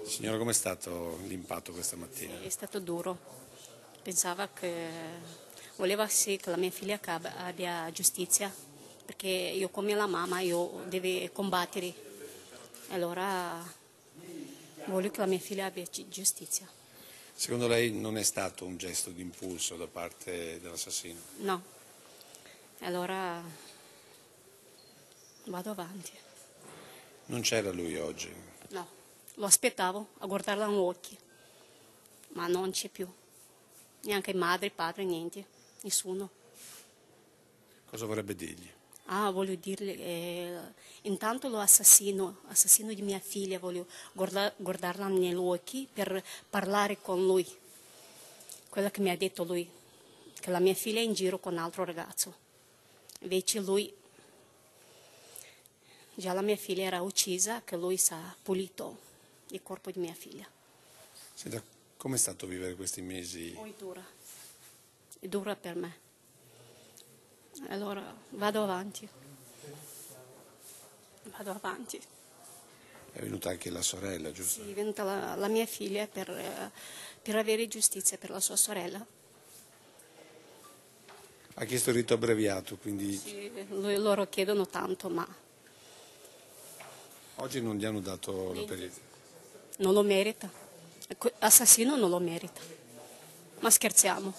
Signora, com'è stato l'impatto questa mattina? È stato duro. Pensava che voleva sì che la mia figlia abbia giustizia, perché io come la mamma io devo combattere. E allora voglio che la mia figlia abbia giustizia. Secondo lei non è stato un gesto di impulso da parte dell'assassino? No. E allora vado avanti. Non c'era lui oggi? No. Lo aspettavo a guardarla negli occhi, ma non c'è più. Neanche madre, padre, niente. Nessuno. Cosa vorrebbe dirgli? Voglio dirle, intanto assassino di mia figlia, voglio guardarla negli occhi per parlare con lui. Quello che mi ha detto lui, che la mia figlia è in giro con un altro ragazzo. Invece lui, già la mia figlia era uccisa, che lui ha pulito il corpo di mia figlia. Senta, com'è stato vivere questi mesi? È dura per me. Allora vado avanti. È venuta anche la sorella, giusto? Sì, è venuta la mia figlia per avere giustizia per la sua sorella. Ha chiesto il rito abbreviato, quindi Sì, loro chiedono tanto, ma oggi non gli hanno dato la perizia. non lo merita. Assassino non lo merita. Ma scherziamo.